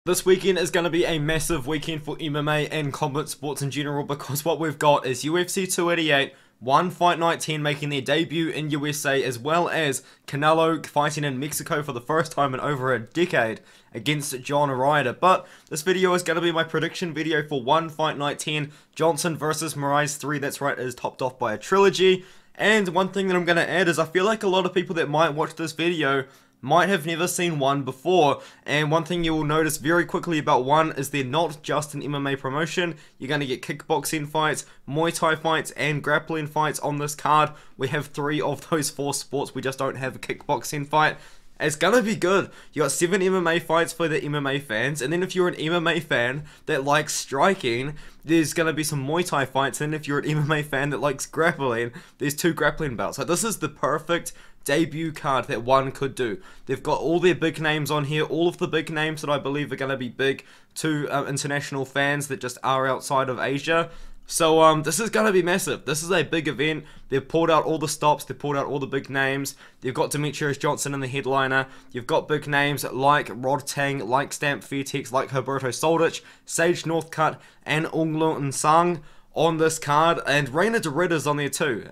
This weekend is going to be a massive weekend for MMA and combat sports in general, because what we've got is UFC 288, One Fight Night 10 making their debut in USA, as well as Canelo fighting in Mexico for the first time in over a decade against John Ryder. But this video is going to be my prediction video for One Fight Night 10, Johnson versus Moraes 3, that's right, is topped off by a trilogy. And one thing that I'm going to add is I feel like a lot of people that might watch this video might have never seen One before, and one thing you will notice very quickly about One is they're not just an MMA promotion. You're going to get kickboxing fights, Muay Thai fights, and grappling fights on this card. We have 3 of those 4 sports, we just don't have a kickboxing fight. It's gonna be good. You got 7 MMA fights for the MMA fans, and then if you're an MMA fan that likes striking, there's gonna be some Muay Thai fights, and if you're an MMA fan that likes grappling, there's 2 grappling bouts. So this is the perfect debut card that One could do. They've got all their big names on here, all of the big names that I believe are gonna be big to international fans that just are outside of Asia. So this is going to be massive. This is a big event. They've pulled out all the stops. They've pulled out all the big names. You've got Demetrious Johnson in the headliner. You've got big names like Rodtang, like Stamp Fairtex, like Roberto Soldic, Sage Northcutt, and Aung on this card, and Reinier is on there too,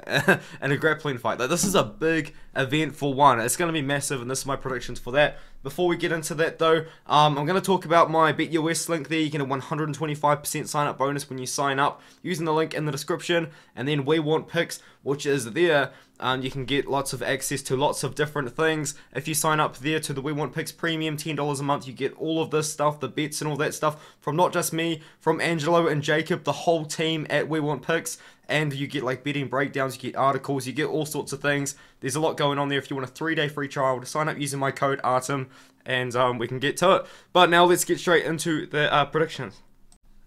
in a grappling fight. Like, this is a big event for One. It's going to be massive, and this is my predictions for that. Before we get into that though, I'm going to talk about my BetUS link there. You get a 125% sign up bonus when you sign up using the link in the description, and then We Want Picks, which is there. You can get lots of access to lots of different things. If you sign up there to the We Want Picks Premium, $10 a month, you get all of this stuff, the bets and all that stuff, from not just me, from Angelo and Jacob, the whole team at We Want Picks. And you get like betting breakdowns, you get articles, you get all sorts of things. There's a lot going on there. If you want a 3-day free trial, to sign up using my code ARTEM, and we can get to it. But now let's get straight into the predictions.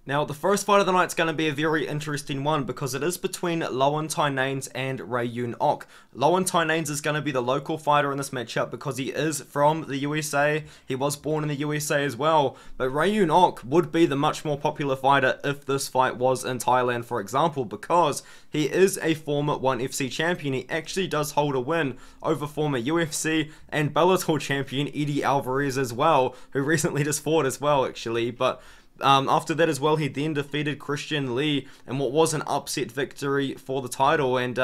Now, the first fight of the night is going to be a very interesting one, because it is between Lowen Tynanes and Yoon. Lowen Tynanes is going to be the local fighter in this matchup because he is from the USA. He was born in the USA as well. But Yoon would be the much more popular fighter if this fight was in Thailand, for example, because he is a former ONE FC champion. He actually does hold a win over former UFC and Bellator champion Eddie Alvarez as well, who recently just fought as well, actually. But after that as well, he then defeated Christian Lee in what was an upset victory for the title, and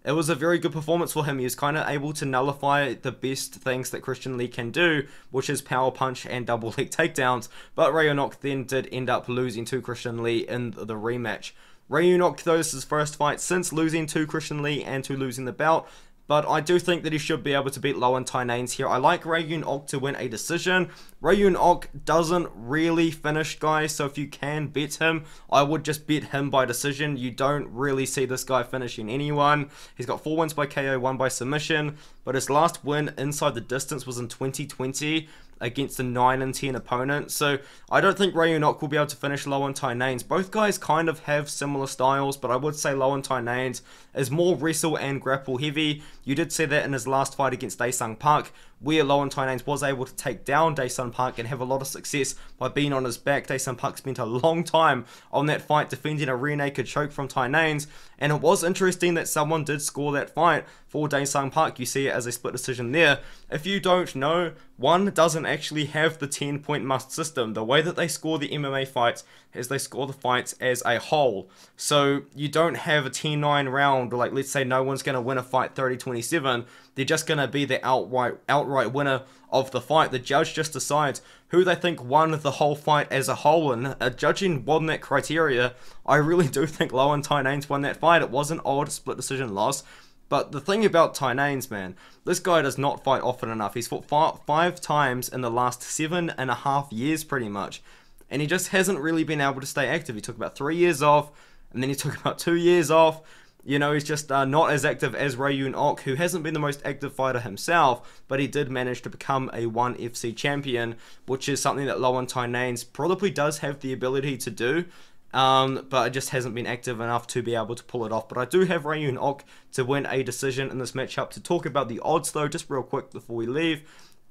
it was a very good performance for him. He was kind of able to nullify the best things that Christian Lee can do, which is power punch and double leg takedowns. But Yoon then did end up losing to Christian Lee in the rematch. Yoon, though, this is his first fight since losing to Christian Lee and to losing the bout. But I do think that he should be able to beat Lowen Tynanes here. I like Yoon to win a decision. Yoon doesn't really finish guys, so if you can bet him, I would just bet him by decision. You don't really see this guy finishing anyone. He's got 4 wins by KO, 1 by submission, but his last win inside the distance was in 2020 against a 9-10 opponent. So I don't think Yoon will be able to finish Lowen Tynanes. Both guys kind of have similar styles, but I would say Lowen Tynanes is more wrestle and grapple heavy. You did see that in his last fight against Daesung Park, where Lowen Tynanes was able to take down Daesung Park and have a lot of success by being on his back. Daesung Park spent a long time on that fight defending a rear naked choke from Tynanes, and it was interesting that someone did score that fight for Daesung Park. You see it as a split decision there. If you don't know, One doesn't actually have the 10-point must system. The way that they score the MMA fights is they score the fights as a whole. So you don't have a 10-9 round, like let's say no one's going to win a fight 30-27. They're just going to be the outright winner of the fight. The judge just decides who they think won the whole fight as a whole, and judging on that criteria, I really do think Lowen Tynanes won that fight. It was an odd split decision loss. But the thing about Tynanes, man, this guy does not fight often enough. He's fought 5 times in the last 7.5 years pretty much, and he just hasn't really been able to stay active. He took about 3 years off, and then he took about 2 years off. You know, he's just not as active as Yoon, who hasn't been the most active fighter himself, but he did manage to become a ONE FC champion, which is something that Lowen Tynanes probably does have the ability to do. But it just hasn't been active enough to be able to pull it off. But I do have Yoon to win a decision in this matchup. To talk about the odds though, just real quick before we leave,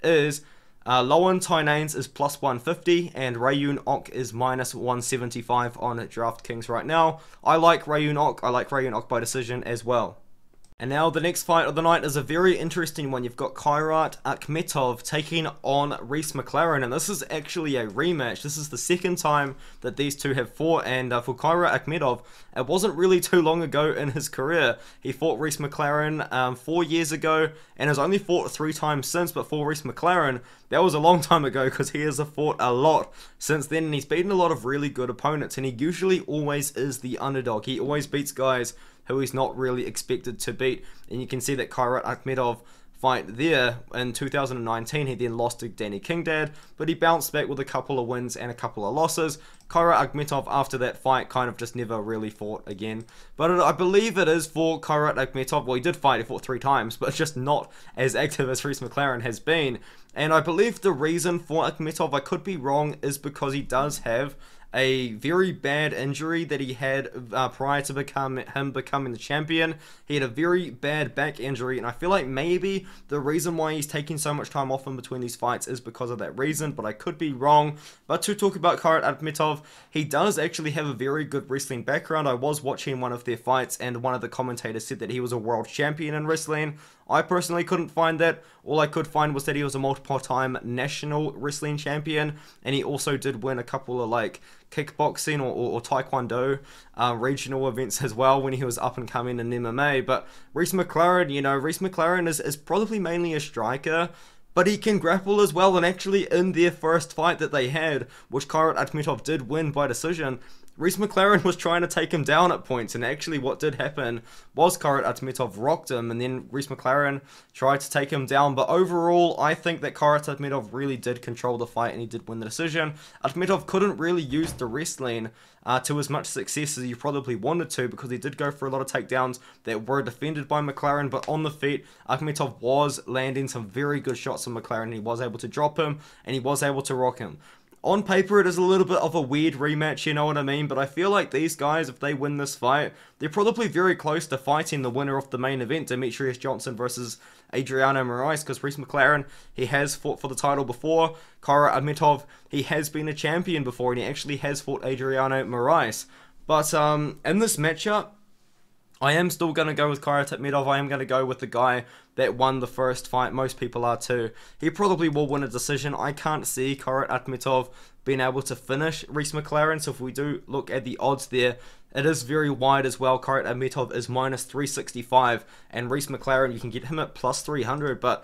is Lowen Tynanes is plus 150 and Yoon is minus 175 on DraftKings right now. I like Yoon. I like Yoon by decision as well. And now the next fight of the night is a very interesting one. You've got Kairat Akhmetov taking on Reece McLaren, and this is actually a rematch. This is the second time that these two have fought, and for Kairat Akhmetov, it wasn't really too long ago in his career. He fought Reece McLaren 4 years ago, and has only fought 3 times since, but for Reece McLaren, that was a long time ago because he has fought a lot since then, and he's beaten a lot of really good opponents, and he usually always is the underdog. He always beats guys who he's not really expected to beat, and you can see that Kairat Akhmetov fight there in 2019, he then lost to Danny Kingdad, but he bounced back with a couple of wins and a couple of losses. Kairat Akhmetov after that fight kind of just never really fought again, but I believe it is for Kairat Akhmetov. Well, he did fight, he fought 3 times, but just not as active as Reece McLaren has been, and I believe the reason for Akhmetov, I could be wrong, is because he does have a very bad injury that he had prior to becoming the champion. He had a very bad back injury, and I feel like maybe the reason why he's taking so much time off in between these fights is because of that reason, but I could be wrong. But to talk about Kairat Akhmetov, he does actually have a very good wrestling background. I was watching one of their fights, and one of the commentators said that he was a world champion in wrestling. I personally couldn't find that. All I could find was that he was a multiple-time national wrestling champion, and he also did win a couple of like kickboxing or taekwondo regional events as well when he was up and coming in MMA. But Reece McLaren, you know, Reece McLaren is probably mainly a striker, but he can grapple as well, and actually in their first fight that they had, which Kairat Akhmetov did win by decision, Reece McLaren was trying to take him down at points, and actually what did happen was Kairat Akhmetov rocked him, and then Reece McLaren tried to take him down. But overall, I think that Kairat Akhmetov really did control the fight, and he did win the decision. Akhmetov couldn't really use the wrestling to as much success as he probably wanted to, because he did go for a lot of takedowns that were defended by McLaren, but on the feet, Akhmetov was landing some very good shots on McLaren, and he was able to drop him, and he was able to rock him. On paper, it is a little bit of a weird rematch, you know what I mean? But I feel like these guys, if they win this fight, they're probably very close to fighting the winner of the main event, Demetrious Johnson versus Adriano Moraes, because Reece McLaren, he has fought for the title before. Kairat Akhmetov, he has been a champion before, and he actually has fought Adriano Moraes. But in this matchup, I am still going to go with Kairat Akhmetov. I am going to go with the guy that won the first fight. Most people are too. He probably will win a decision. I can't see Kairat Akhmetov being able to finish Reece McLaren. So if we do look at the odds there, it is very wide as well. Kairat Akhmetov is minus 365, and Reece McLaren, you can get him at plus 300. But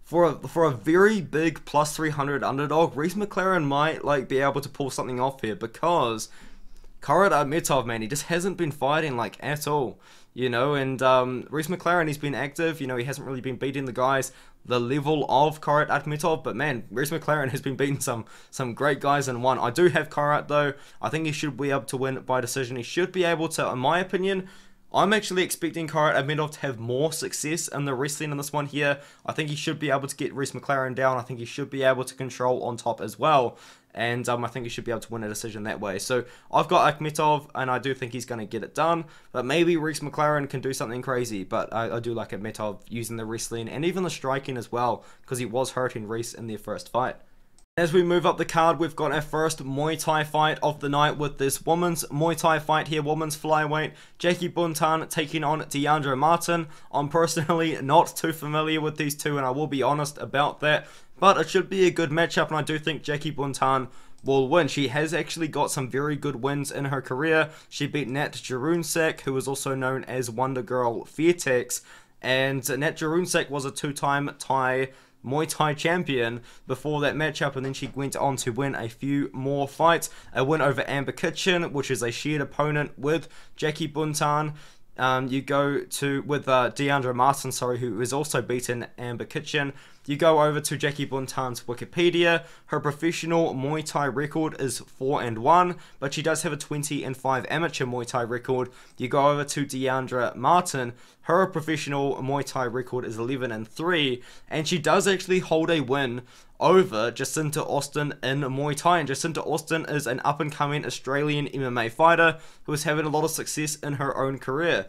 for a very big plus 300 underdog, Reece McLaren might like be able to pull something off here, because Kairat Akhmetov, man, he just hasn't been fighting like at all, you know, and Reece McLaren, he's been active, you know, he hasn't really been beating the guys the level of Kairat Akhmetov, but man, Reece McLaren has been beating some great guys in one. I do have Kairat though. I think he should be able to win by decision. He should be able to, in my opinion. I'm actually expecting Kairat Akhmetov to have more success in the wrestling in this one here. I think he should be able to get Reece McLaren down. I think he should be able to control on top as well. And I think he should be able to win a decision that way. So I've got Akhmetov, and I do think he's going to get it done. But maybe Reece McLaren can do something crazy. But I do like Akhmetov using the wrestling and even the striking as well, because he was hurting Reece in their first fight. As we move up the card, we've got our first Muay Thai fight of the night with this women's Muay Thai fight here, women's flyweight. Jackie Buntan taking on Diandra Martin. I'm personally not too familiar with these two, and I will be honest about that. But it should be a good matchup, and I do think Jackie Buntan will win. She has actually got some very good wins in her career. She beat Nat Jarunsak, who is also known as Wonder Girl Fairtex. And Nat Jarunsak was a 2-time Muay Thai champion before that matchup, and then she went on to win a few more fights. A win over Amber Kitchen, which is a shared opponent with Jackie Buntan. You go to with Diandra Martin, who has also beaten Amber Kitchen. You go over to Jackie Buntan's Wikipedia. Her professional Muay Thai record is 4-1, but she does have a 20-5 amateur Muay Thai record. You go over to Diandra Martin. Her professional Muay Thai record is 11-3, and she does actually hold a win over Jacinta Austin in Muay Thai. And Jacinta Austin is an up-and-coming Australian MMA fighter who is having a lot of success in her own career.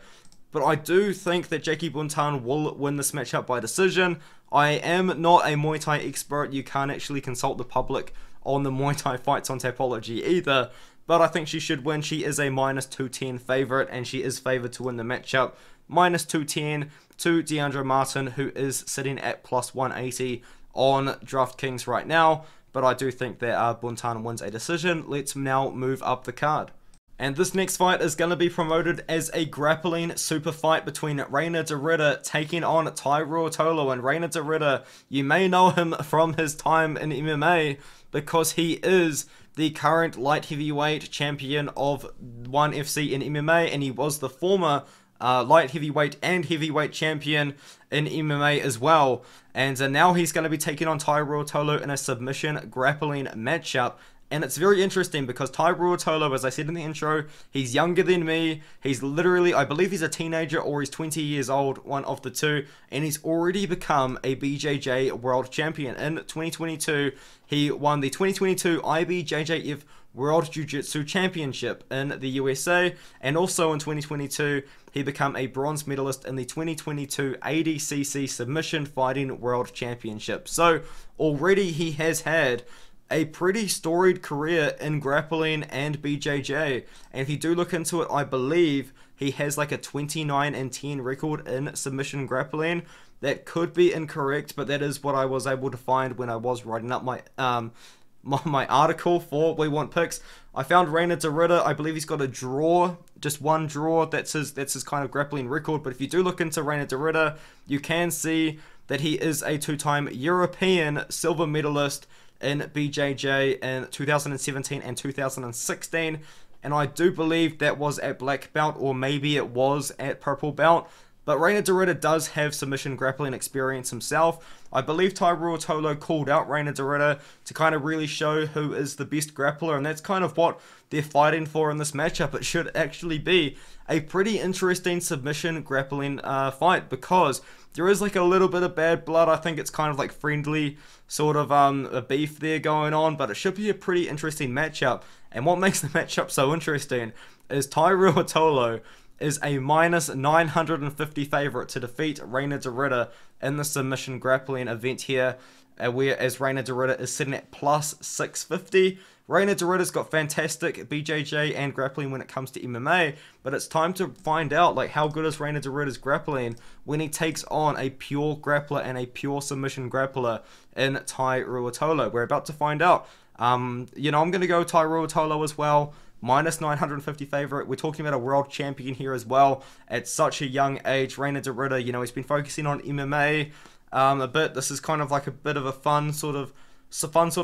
But I do think that Jackie Buntan will win this matchup by decision. I am not a Muay Thai expert. You can't actually consult the public on the Muay Thai fights on Tapology either. But I think she should win. She is a -210 favorite, and she is favored to win the matchup. -210 to Deandra Martin, who is sitting at +180 on DraftKings right now. But I do think that Buntan wins a decision. Let's now move up the card. And this next fight is going to be promoted as a grappling super fight between Reinier de Ridder taking on Ruotolo. And Reinier de Ridder, you may know him from his time in MMA because he is the current light heavyweight champion of ONE FC in MMA, and he was the former light heavyweight and heavyweight champion in MMA as well. And now he's going to be taking on Ruotolo in a submission grappling matchup. And it's very interesting because Ruotolo, as I said in the intro, he's younger than me. He's literally, I believe he's a teenager or he's 20 years old, one of the two. And he's already become a BJJ world champion. In 2022, he won the 2022 IBJJF World Jiu-Jitsu Championship in the USA. And also in 2022, he became a bronze medalist in the 2022 ADCC Submission Fighting World Championship. So already he has had a pretty storied career in grappling and BJJ, and if you do look into it, I believe he has like a 29-10 record in submission grappling. That could be incorrect, but that is what I was able to find when I was writing up my my article for We Want Picks. I found Reinier de Ridder, I believe he's got a draw, just one draw. That's his kind of grappling record. But if you do look into Reinier de Ridder, you can see that he is a two-time European silver medalist in BJJ in 2017 and 2016, and I do believe that was at black belt, or maybe it was at purple belt. But Reinier de Ridder does have submission grappling experience himself. I believe Ruotolo called out Reinier de Ridder to kind of really show who is the best grappler, and that's kind of what they're fighting for in this matchup. It should actually be a pretty interesting submission grappling fight, because there is like a little bit of bad blood. I think it's kind of like friendly sort of a beef there going on, but it should be a pretty interesting matchup. And what makes the matchup so interesting is Ruotolo is a -950 favorite to defeat Reinier de Ridder in the submission grappling event here, whereas Reinier de Ridder is sitting at +650. Reinier de Ridder's got fantastic BJJ and grappling when it comes to MMA, but it's time to find out like how good is Reinier de Ridder's grappling when he takes on a pure grappler and a pure submission grappler in Ruotolo. We're about to find out. You know, I'm going to go Ruotolo as well. -950 favorite. We're talking about a world champion here as well at such a young age. Reinier de Ridder, you know, he's been focusing on MMA a bit. This is kind of like a bit of a fun sort of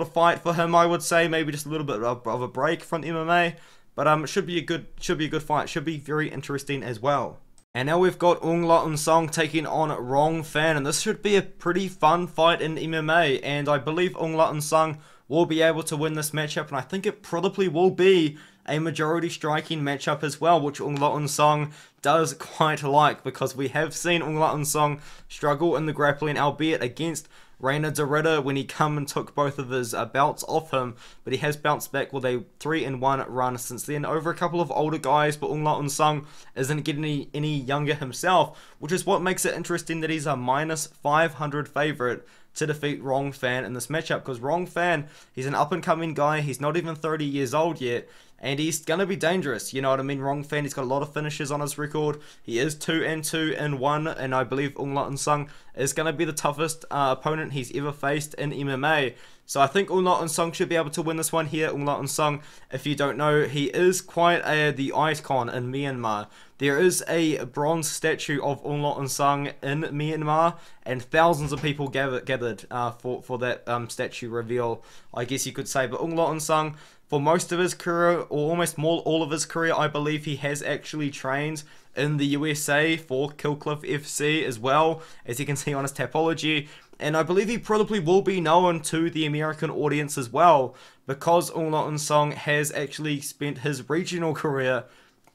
fight for him, I would say. Maybe just a little bit of a break from MMA, but it should be a good fight. Should be very interesting as well. And now we've got Aung Song taking on Rong Fan, and this should be a pretty fun fight in MMA. And I believe Aung Song will be able to win this matchup, and I think it probably will be a majority striking matchup as well, which Aung Song does quite like, because we have seen Aung Song struggle in the grappling, albeit against Reinier de Ridder when he come and took both of his belts off him, but he has bounced back with a 3-1 run since then over a couple of older guys. But Aung Song isn't getting any younger himself, which is what makes it interesting that he's a -500 favorite to defeat Rong Fan in this matchup, because Rong Fan, he's an up-and-coming guy. He's not even 30 years old yet, and he's going to be dangerous, you know what I mean? Rong Fan, he's got a lot of finishes on his record. He is 2-2 in 1, and I believe Aung Song is going to be the toughest opponent he's ever faced in MMA. So I think Aung Song should be able to win this one here. Aung Song, if you don't know, he is quite the icon in Myanmar. There is a bronze statue of Aung Song in Myanmar, and thousands of people gathered for that statue reveal, I guess you could say. But Aung Song, for most of his career, or almost all of his career, I believe he has actually trained in the USA for Killcliff FC as well, as you can see on his Tapology. And I believe he probably will be known to the American audience as well, because Aung Song has actually spent his regional career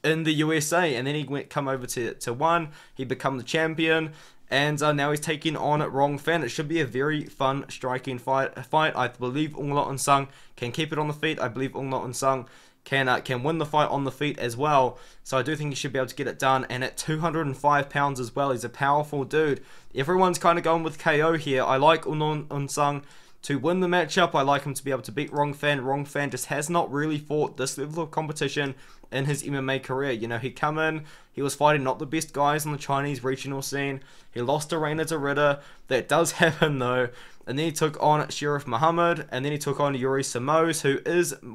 in the USA, and then he come over to ONE, he become the champion, and now he's taking on Rong Fan. It should be a very fun, striking fight. I believe Aung Song can keep it on the feet. I believe Aung Song can win the fight on the feet as well. So I do think he should be able to get it done. And at 205 pounds as well, he's a powerful dude. Everyone's kind of going with KO here. I like Aung Song to win the matchup. I like him to be able to beat Rong Fan. Rong Fan just has not really fought this level of competition in his MMA career. You know, he come in, he was fighting not the best guys on the Chinese regional scene. He lost to Reinier. That does happen though. And then he took on Sheriff Muhammad, and then he took on Yuri Simões, who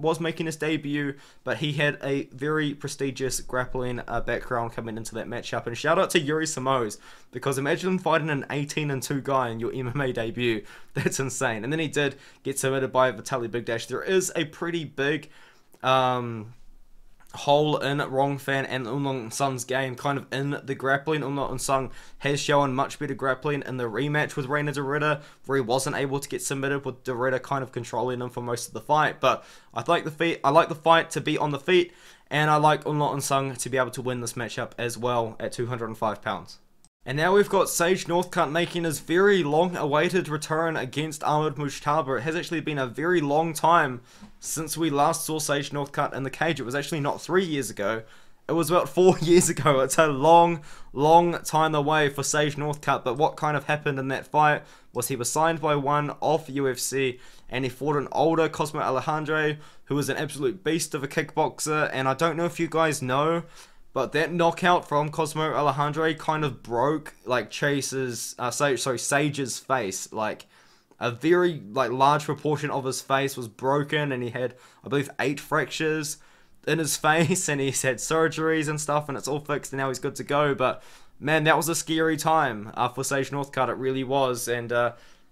was making his debut, but he had a very prestigious grappling background coming into that matchup. And shout out to Yuri Simões, because imagine fighting an 18-2 guy in your MMA debut. That's insane. And then he did get submitted by Vitaly Bigdash. There is a pretty big hole in Rong Fan and Un Sung's game, kind of in the grappling. Un Sung has shown much better grappling in the rematch with Reinier, where he wasn't able to get submitted, with Doretta kind of controlling him for most of the fight. But I like the fight to be on the feet, and I like Un Sung to be able to win this matchup as well at 205 pounds. And now we've got Sage Northcutt making his very long-awaited return against Ahmed Mujtaba. It has actually been a very long time since we last saw Sage Northcutt in the cage. It was actually not 3 years ago. It was about 4 years ago. It's a long, long time away for Sage Northcutt. But what kind of happened in that fight was he was signed by one off UFC, and he fought an older Cosmo Alejandro, who was an absolute beast of a kickboxer. And I don't know if you guys know, but that knockout from Cosmo Alejandro kind of broke like Sage's face. Like a very large proportion of his face was broken, and he had, I believe, 8 fractures in his face, and he's had surgeries and stuff, and it's all fixed, and now he's good to go. But man, that was a scary time for Sage Northcutt. It really was. And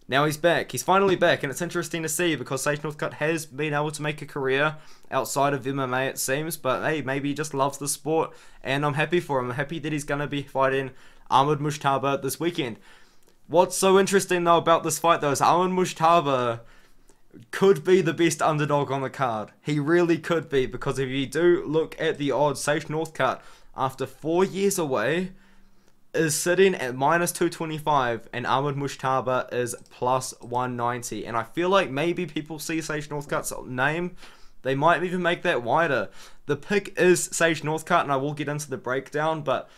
now he's back. He's finally back, and it's interesting to see, because Sage Northcutt has been able to make a career outside of MMA, it seems. But hey, maybe he just loves the sport, and I'm happy for him. I'm happy that he's going to be fighting Ahmed Mujtaba this weekend. What's so interesting though about this fight though is Ahmed Mujtaba could be the best underdog on the card. He really could be, because if you do look at the odds, Sage Northcutt, after 4 years away, is sitting at -225, and Ahmed Mujtaba is +190. And I feel like maybe people see Sage Northcutt's name, they might even make that wider. The pick is Sage Northcutt, and I will get into the breakdown, but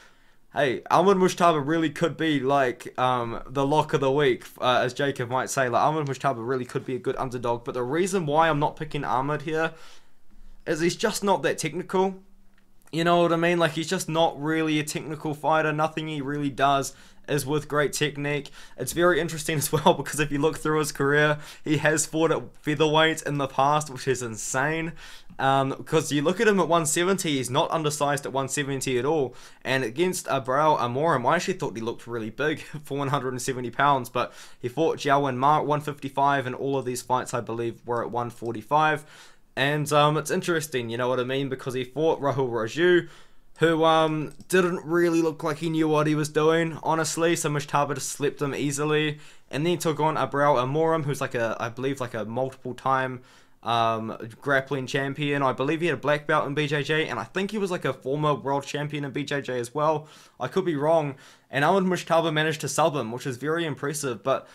hey, Ahmed Mujtaba really could be like the lock of the week, as Jacob might say. Like, Ahmed Mujtaba really could be a good underdog, but the reason why I'm not picking Ahmed here is he's just not that technical. You know what I mean? Like, he's just not really a technical fighter. Nothing he really does is with great technique. It's very interesting as well, because if you look through his career, he has fought at featherweight in the past, which is insane. Because you look at him at 170, he's not undersized at 170 at all. And against Brau Amorim, I actually thought he looked really big for 170 pounds, but he fought Jiawen Ma at 155, and all of these fights, I believe, were at 145. And it's interesting, you know what I mean, because he fought Rahul Raju, who didn't really look like he knew what he was doing, honestly, so Mujtaba just slipped him easily. And then he took on Brau Amorim, who's like I believe like a multiple time grappling champion. I believe he had a black belt in BJJ, and I think he was like a former world champion in BJJ as well. I could be wrong. And Ahmed Mujtaba managed to sub him, which is very impressive. But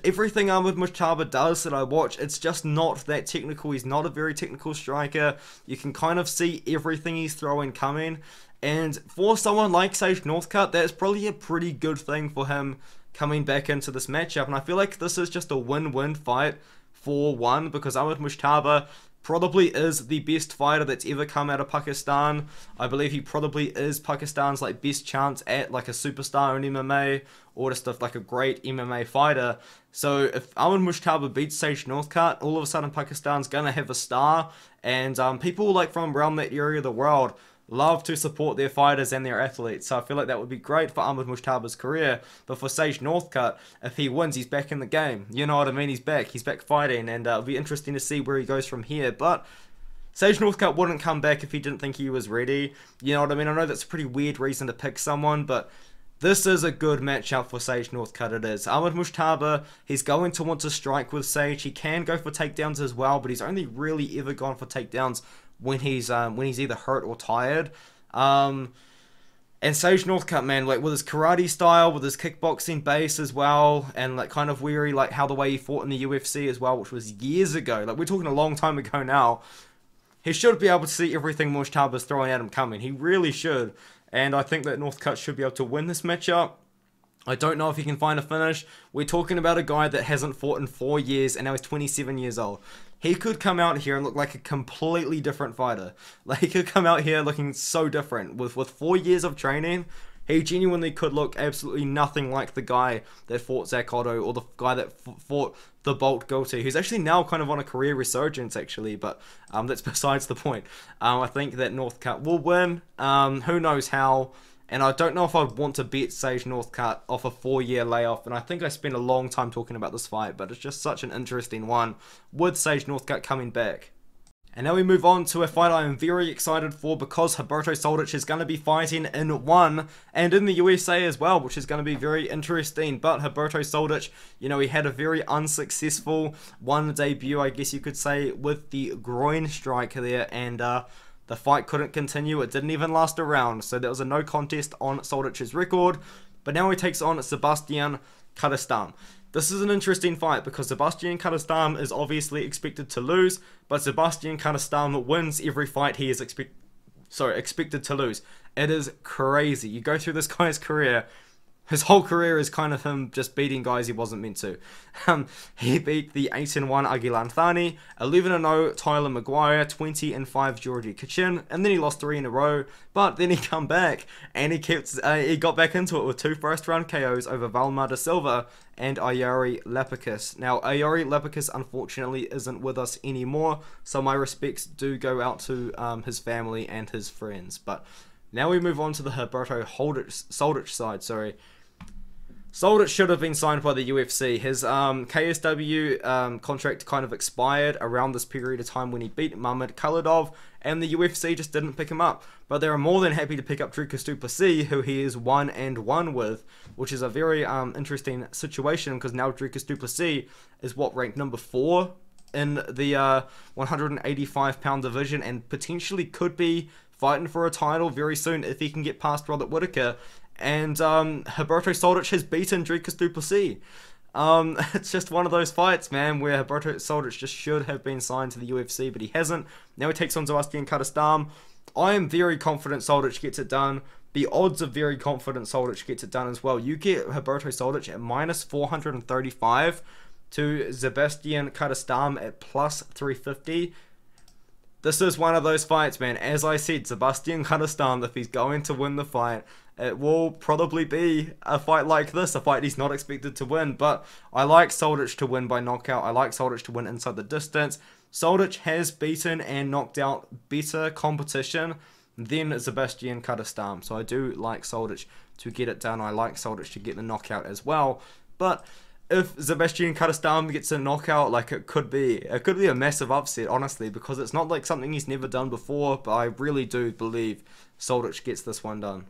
everything Ahmed Mujtaba does that I watch, it's just not that technical. He's not a very technical striker. You can kind of see everything he's throwing coming. And for someone like Sage Northcutt, that's probably a pretty good thing for him coming back into this matchup. And I feel like this is just a win-win fight for one, because Ahmed Mujtaba probably is the best fighter that's ever come out of Pakistan. I believe he probably is Pakistan's like best chance at like a superstar in MMA, or just like a great MMA fighter. So if Ahmed Mujtaba beats Sage Northcutt, all of a sudden Pakistan's gonna have a star, and people like from around that area of the world love to support their fighters and their athletes. So I feel like that would be great for Ahmed Mujtaba's career. But for Sage Northcutt, if he wins, he's back in the game. You know what I mean? He's back fighting, and it'll be interesting to see where he goes from here. But Sage Northcutt wouldn't come back if he didn't think he was ready. You know what I mean? I know that's a pretty weird reason to pick someone, but this is a good matchup for Sage Northcutt. It is. Ahmed Mujtaba, he's going to want to strike with Sage. He can go for takedowns as well, but he's only really ever gone for takedowns when he's either hurt or tired. And Sage Northcutt, man, like with his karate style, with his kickboxing base as well, and like kind of weary, like how the way he fought in the UFC as well, which was years ago. Like, we're talking a long time ago now. He should be able to see everything Mujtaba's throwing at him coming. He really should. And I think that Northcutt should be able to win this matchup. I don't know if he can find a finish. We're talking about a guy that hasn't fought in 4 years, and now he's 27 years old. He could come out here and look like a completely different fighter. Like, he could come out here looking so different. With 4 years of training, he genuinely could look absolutely nothing like the guy that fought Zach Otto, or the guy that fought the Bolt Goatee, who's actually now kind of on a career resurgence, actually, but that's besides the point. I think that Northcutt will win. Who knows how? And I don't know if I'd want to bet Sage Northcutt off a 4-year layoff. And I think I spent a long time talking about this fight, but it's just such an interesting one with Sage Northcutt coming back. And now we move on to a fight I am very excited for, because Roberto Soldic is going to be fighting in 1 and in the USA as well, which is going to be very interesting. But Roberto Soldic, you know, he had a very unsuccessful 1 debut, I guess you could say, with the groin strike there, and the fight couldn't continue. It didn't even last a round, so there was a no contest on Soldic's record. But now he takes on Zebaztian Kadestam. This is an interesting fight because Zebaztian Kadestam is obviously expected to lose, but Zebaztian Kadestam wins every fight he is expected to lose. It is crazy. You go through this guy's career. His whole career is kind of him just beating guys he wasn't meant to. He beat the 8-1 Aguilanthani, 11-0 Tyler Maguire, 20-5 Georgie Kachin, and then he lost 3 in a row. But then he come back and he got back into it with 2 first-round KOs over Valmar da Silva and Ayari Lapicus. Now, Ayari Lapicus unfortunately isn't with us anymore, so my respects do go out to his family and his friends. But now we move on to the Roberto Soldic side, Soldic should have been signed by the UFC. His KSW contract kind of expired around this period of time when he beat Mamad Khalidov, and the UFC just didn't pick him up. But they are more than happy to pick up Dricus du Plessis, who he is 1-1 with, which is a very interesting situation, because now Dricus du Plessis is ranked number 4 in the 185-pound division, and potentially could be fighting for a title very soon if he can get past Robert Whittaker. And Roberto Soldic has beaten Dricus du Plessis. It's just one of those fights, man, where Roberto Soldic just should have been signed to the UFC, but he hasn't. Now he takes on Zebaztian Kadestam. I am very confident Soldic gets it done. The odds are very confident Soldic gets it done as well. You get Roberto Soldic at -435 to Zebaztian Kadestam at +350. This is one of those fights, man. As I said, Zebaztian Kadestam, if he's going to win the fight, it will probably be a fight like this, a fight he's not expected to win. But I like Soldic to win by knockout. I like Soldic to win inside the distance. Soldic has beaten and knocked out better competition than Zebaztian Kadestam. So I do like Soldic to get it done. I like Soldic to get the knockout as well. But if Zebaztian Kadestam gets a knockout, like, it could be a massive upset, honestly, because it's not like something he's never done before. But I really do believe Soldic gets this one done.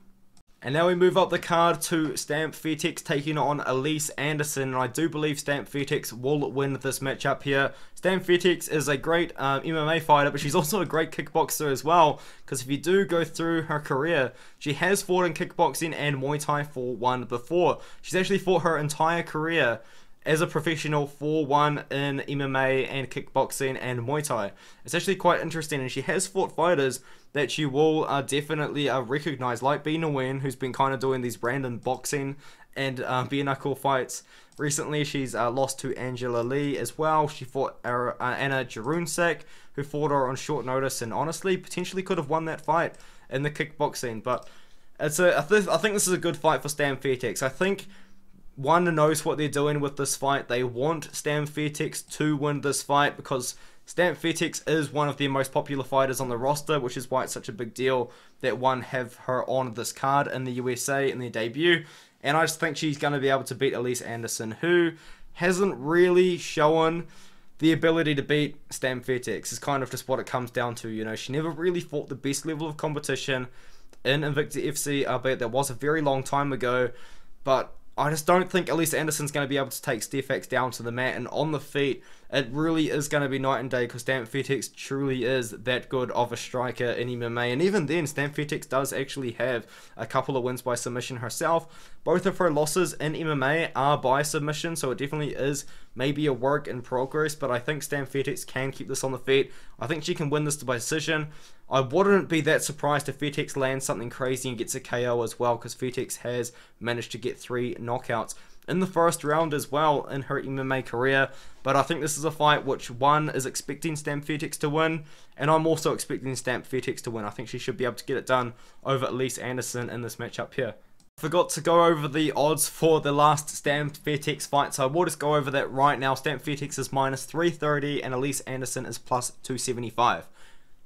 And now we move up the card to Stamp Fairtex taking on Alyse Anderson, and I do believe Stamp Fairtex will win this matchup here. Stamp Fairtex is a great MMA fighter, but she's also a great kickboxer as well, because if you do go through her career, she has fought in kickboxing and Muay Thai 4-1 before. She's actually fought her entire career as a professional 4-1 in MMA and kickboxing and Muay Thai. It's actually quite interesting, and she has fought fighters that you will definitely recognize, like Lowen, who's been kind of doing these random boxing and bare knuckle fights. Recently, she's lost to Angela Lee as well. She fought Anna Jarunsak, who fought her on short notice, and honestly, potentially could have won that fight in the kickboxing. But I think this is a good fight for Stamp Fairtex. I think one knows what they're doing with this fight. They want Stamp Fairtex to win this fight, because Stamp Fairtex is one of their most popular fighters on the roster, which is why it's such a big deal that one have her on this card in the USA in their debut. And I just think she's going to be able to beat Alyse Anderson, who hasn't really shown the ability to beat Stamp Fairtex. Is kind of just what it comes down to. You know, she never really fought the best level of competition in Invicta FC, albeit that was a very long time ago. But I just don't think Alyse Anderson's going to be able to take Stefax down to the mat, and on the feet, it really is going to be night and day, because Stamp Fairtex truly is that good of a striker in MMA. And even then, Stamp Fairtex does actually have a couple of wins by submission herself. Both of her losses in MMA are by submission, so it definitely is maybe a work in progress, but I think Stamp Fairtex can keep this on the feet. I think she can win this by decision. I wouldn't be that surprised if Fairtex lands something crazy and gets a KO as well, because Fairtex has managed to get 3 knockouts in the first round as well in her MMA career. But I think this is a fight which one is expecting Stamp Fairtex to win, and I'm also expecting Stamp Fairtex to win. I think she should be able to get it done over Alyse Anderson in this matchup here. Forgot to go over the odds for the last Stamp Fairtex fight, so I will just go over that right now. Stamp Fairtex is -330 and Alyse Anderson is +275.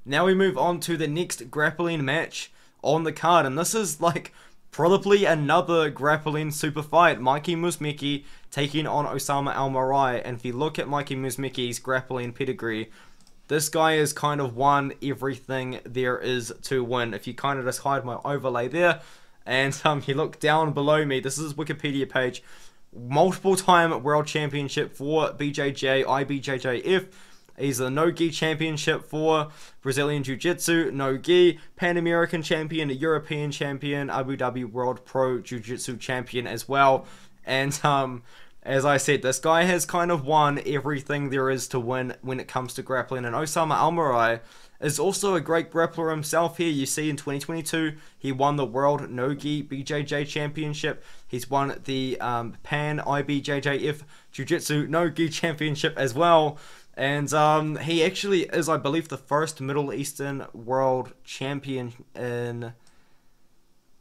Now we move on to the next grappling match on the card, and this is like probably another grappling super fight. Mikey Musmeci taking on Osamah Almarwai, and if you look at Mikey Musmeci's grappling pedigree, this guy has kind of won everything there is to win. If you kind of just hide my overlay there, and you look down below me, this is his Wikipedia page. Multiple time world championship for BJJ, IBJJF. He's a no-gi championship for Brazilian Jiu-Jitsu, no-gi, Pan-American champion, European champion, Abu Dhabi World Pro Jiu-Jitsu champion as well. And as I said, this guy has kind of won everything there is to win when it comes to grappling. And Osamah Almarwai is also a great grappler himself here. You see in 2022, he won the World No-Gi BJJ Championship. He's won the Pan IBJJF Jiu-Jitsu No-Gi Championship as well. And he actually is, I believe, the first Middle Eastern world champion in...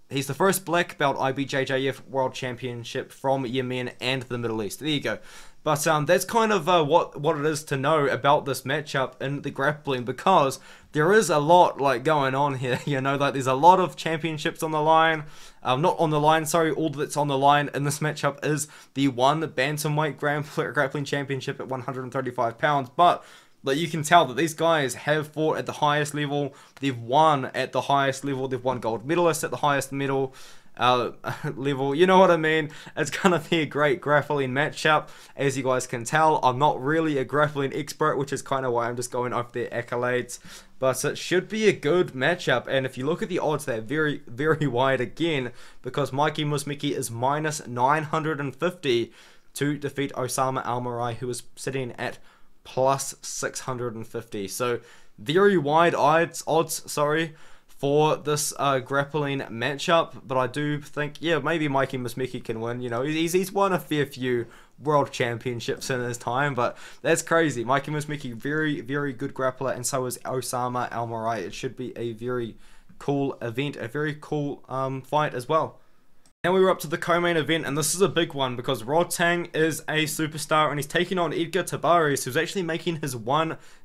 He's the first black belt IBJJF world championship from Yemen and the Middle East. There you go. But that's kind of what it is to know about this matchup in the grappling, because there is a lot like going on here. You know, like there's a lot of championships on the line. Not on the line, sorry. All that's on the line in this matchup is the one bantamweight grappling championship at 135 pounds. But you can tell that these guys have fought at the highest level. They've won at the highest level. They've won gold medalists at the highest level. You know what I mean? It's gonna be a great grappling matchup. As you guys can tell, I'm not really a grappling expert, which is kind of why I'm just going off their accolades. But it should be a good matchup. And if you look at the odds, they're very, very wide again, because Mikey Musmeci is -950 to defeat Osamah Almarwai, who is sitting at +650. So very wide odds, for this grappling matchup. But I do think, yeah, maybe Mikey Musmeci can win. You know, he's won a fair few world championships in his time, but that's crazy. Mikey Musmeci, very, very good grappler, and so is Osamah Almarwai. It should be a very cool event, a very cool fight as well. Now we're up to the co-main event, and this is a big one because Rodtang is a superstar and he's taking on Edgar Tabares, who's actually making his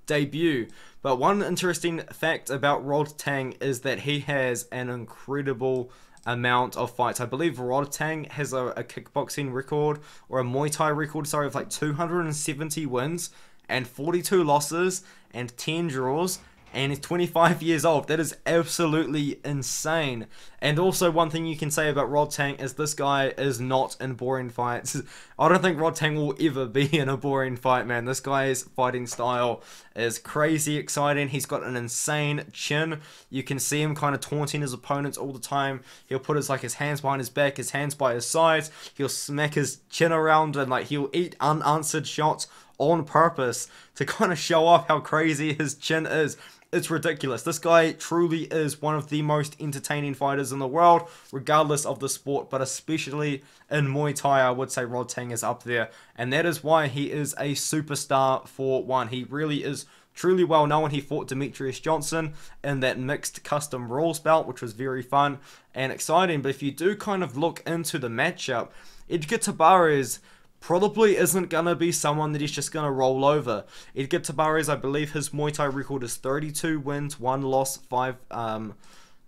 debut. But one interesting fact about Rodtang is that he has an incredible amount of fights. I believe Rodtang has a kickboxing record, or a Muay Thai record, sorry, of like 270 wins and 42 losses and 10 draws. And he's 25 years old. That is absolutely insane. And also, one thing you can say about Rodtang is this guy is not in boring fights. I don't think Rodtang will ever be in a boring fight, man. This guy's fighting style is crazy exciting. He's got an insane chin. You can see him kind of taunting his opponents all the time. He'll put his hands behind his back, his hands by his sides. He'll smack his chin around, and he'll eat unanswered shots on purpose to kind of show off how crazy his chin is. It's ridiculous. This guy truly is one of the most entertaining fighters in the world, regardless of the sport, but especially in Muay Thai, I would say Rodtang is up there. And that is why he is a superstar for one. He really is truly well known. He fought Demetrious Johnson in that mixed custom rules bout, which was very fun and exciting. But if you do kind of look into the matchup, Edgar Tabares probably isn't going to be someone that he's just going to roll over. Edgar Tabares, I believe his Muay Thai record is 32 wins, 1 loss, 5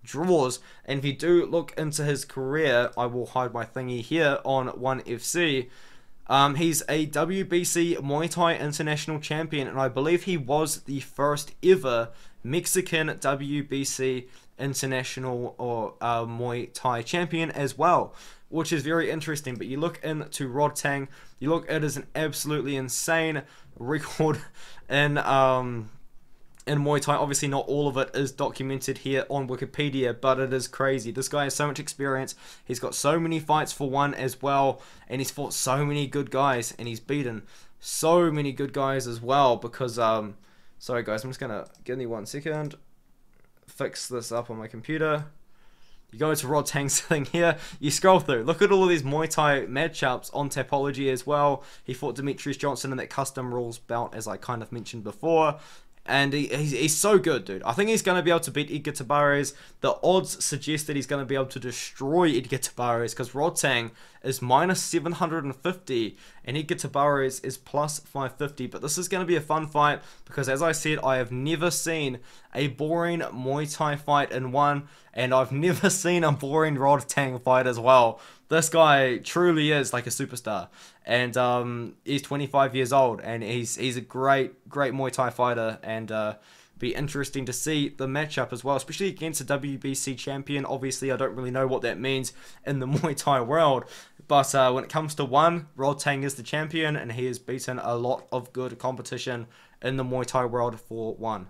draws. And if you do look into his career, I will hide my thingy here on 1FC. He's a WBC Muay Thai International Champion, and I believe he was the first ever Mexican WBC International or Muay Thai Champion as well, which is very interesting. But you look into Rodtang, you look at it as an absolutely insane record in Muay Thai. Obviously not all of it is documented here on Wikipedia, but it is crazy. This guy has so much experience. He's got so many fights for one as well, and he's fought so many good guys, and he's beaten so many good guys as well, because sorry guys, I'm just gonna give me 1 second, fix this up on my computer. You go to Rodtang's thing here, you scroll through, look at all of these Muay Thai matchups on Tapology as well. He fought Demetrious Johnson in that custom rules bout, as I kind of mentioned before. And he's so good, dude. I think he's going to be able to beat Edgar Tabares. The odds suggest that he's going to be able to destroy Edgar Tabares, because Rodtang is minus 750 and Edgar Tabares is plus 550. But this is going to be a fun fight because, as I said, I have never seen a boring Muay Thai fight in one, and I've never seen a boring Rodtang fight as well. This guy truly is like a superstar, and he's 25 years old, and he's a great Muay Thai fighter, and be interesting to see the matchup as well, especially against a WBC champion. Obviously, I don't really know what that means in the Muay Thai world, but when it comes to one, Rodtang is the champion, and he has beaten a lot of good competition in the Muay Thai world for one.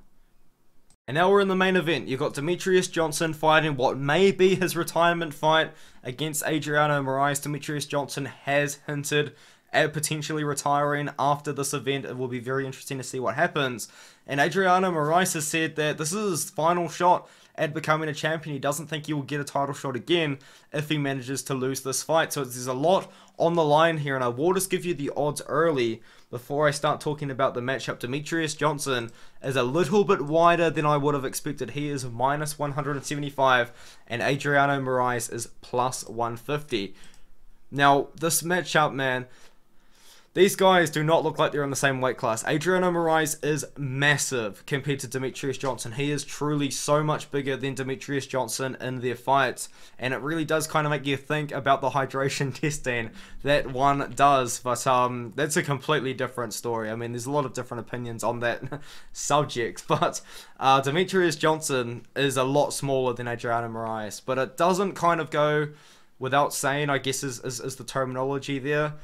And now we're in the main event. You've got Demetrious Johnson fighting what may be his retirement fight against Adriano Moraes. Demetrious Johnson has hinted at potentially retiring after this event. It will be very interesting to see what happens. And Adriano Moraes has said that this is his final shot at becoming a champion. He doesn't think he will get a title shot again if he manages to lose this fight. So there's a lot on the line here, and I will just give you the odds early before I start talking about the matchup. Demetrious Johnson is a little bit wider than I would have expected. He is minus 175, and Adriano Moraes is plus 150. Now, this matchup, man, these guys do not look like they're in the same weight class. Adriano Moraes is massive compared to Demetrious Johnson. He is truly so much bigger than Demetrious Johnson in their fights. And it really does kind of make you think about the hydration testing that one does. But that's a completely different story. I mean, there's a lot of different opinions on that subject. But Demetrious Johnson is a lot smaller than Adriano Moraes. But it doesn't kind of go without saying, I guess, is the terminology there.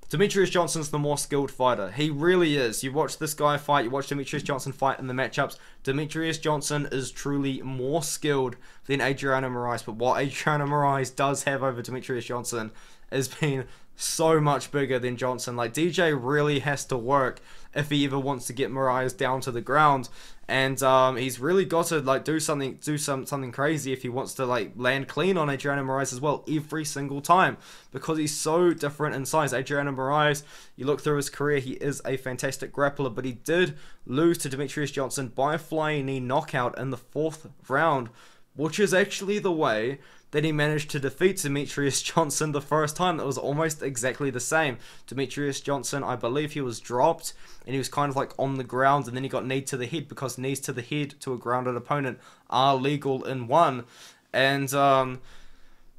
Demetrious Johnson's the more skilled fighter. He really is. You watch this guy fight, you watch Demetrious Johnson fight in the matchups. Demetrious Johnson is truly more skilled than Adriano Moraes. But what Adriano Moraes does have over Demetrious Johnson is being so much bigger than Johnson. Like, DJ really has to work if he ever wants to get Moraes down to the ground. And he's really got to like do something crazy if he wants to like land clean on Adriano Moraes as well every single time, because he's so different in size. Adriano Moraes, you look through his career, he is a fantastic grappler, but he did lose to Demetrious Johnson by a flying knee knockout in the 4th round, which is actually the way that he managed to defeat Demetrious Johnson the first time. That was almost exactly the same. Demetrious Johnson, I believe he was dropped, and he was kind of like on the ground, and then he got knee to the head, because knees to the head to a grounded opponent are legal in one. And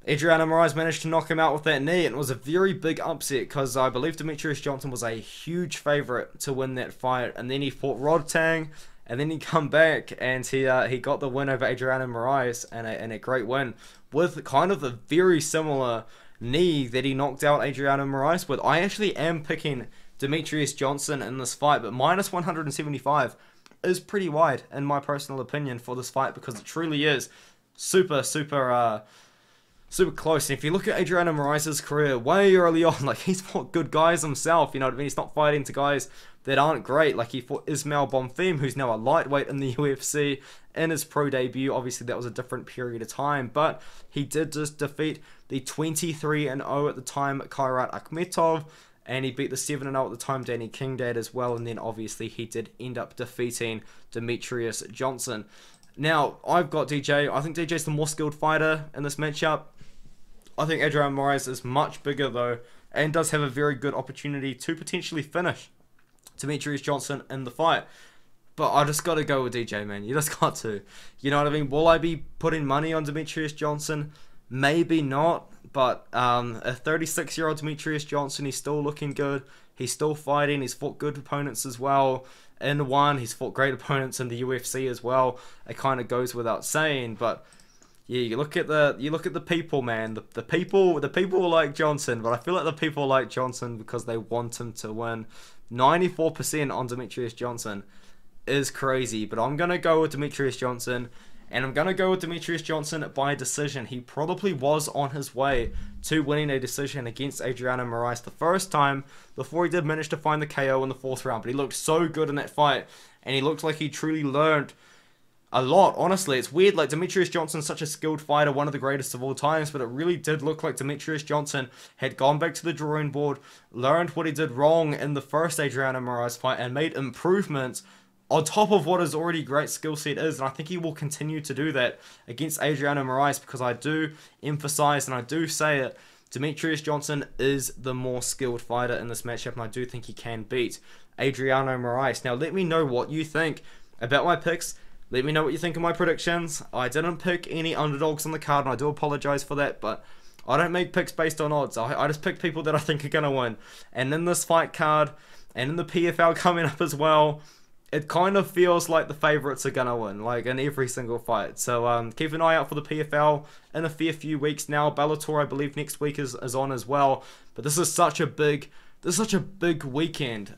Adriano Moraes managed to knock him out with that knee, and it was a very big upset, because I believe Demetrious Johnson was a huge favourite to win that fight. And then he fought Rodtang, and then he come back, and he got the win over Adriano Moraes, and a great win, with kind of a very similar knee that he knocked out Adriano Moraes with. I actually am picking Demetrious Johnson in this fight, but minus 175 is pretty wide, in my personal opinion, for this fight, because it truly is super close. And if you look at Adriano Moraes' career way early on, like, he's fought good guys himself, you know what I mean? He's not fighting to guys that aren't great. Like, he fought Ismail Bonfim, who's now a lightweight in the UFC, in his pro debut. Obviously, that was a different period of time, but he did just defeat the 23-0 at the time Kairat Akhmetov, and he beat the 7-0 at the time Danny Kingdad as well, and then obviously he did end up defeating Demetrious Johnson. Now, I've got DJ. I think DJ's the more skilled fighter in this matchup. I think Adriano Moraes is much bigger though, and does have a very good opportunity to potentially finish Demetrious Johnson in the fight. But I just got to go with DJ, man. You just got to. You know what I mean? Will I be putting money on Demetrious Johnson? Maybe not. But a 36-year-old Demetrious Johnson, he's still looking good. He's still fighting. He's fought good opponents as well. In one, he's fought great opponents in the UFC as well. It kind of goes without saying. But yeah, you look at the people, man. The people like Johnson, but I feel like the people like Johnson because they want him to win. 94% on Demetrious Johnson is crazy, but I'm gonna go with Demetrious Johnson, And I'm going to go with Demetrious Johnson by decision. He probably was on his way to winning a decision against Adriano Moraes the first time before he did manage to find the KO in the 4th round. But he looked so good in that fight, and he looked like he truly learned a lot. Honestly, it's weird. Like, Demetrious Johnson's such a skilled fighter, one of the greatest of all times, but it really did look like Demetrious Johnson had gone back to the drawing board, learned what he did wrong in the first Adriano Moraes fight, and made improvements on top of what his already great skill set is. And I think he will continue to do that against Adriano Moraes, because I do emphasize, and I do say it, Demetrious Johnson is the more skilled fighter in this matchup, and I do think he can beat Adriano Moraes. Now, let me know what you think about my picks. Let me know what you think of my predictions. I didn't pick any underdogs on the card, and I do apologize for that, but I don't make picks based on odds. I just pick people that I think are going to win. And in this fight card, and in the PFL coming up as well, it kind of feels like the favourites are going to win, like in every single fight. So keep an eye out for the PFL in a fair few weeks now. Bellator, I believe, next week is on as well. But this is such a big weekend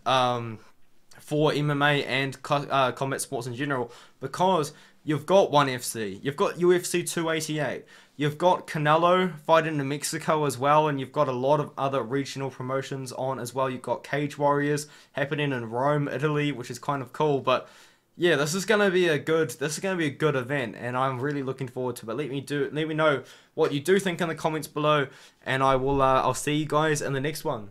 for MMA and combat sports in general, because you've got ONE FC, you've got UFC 288, you've got Canelo fighting in Mexico as well, and you've got a lot of other regional promotions on as well. You've got Cage Warriors happening in Rome, Italy, which is kind of cool. But yeah, this is gonna be a good event, and I'm really looking forward to it. Let me know what you do think in the comments below, and I'll see you guys in the next one.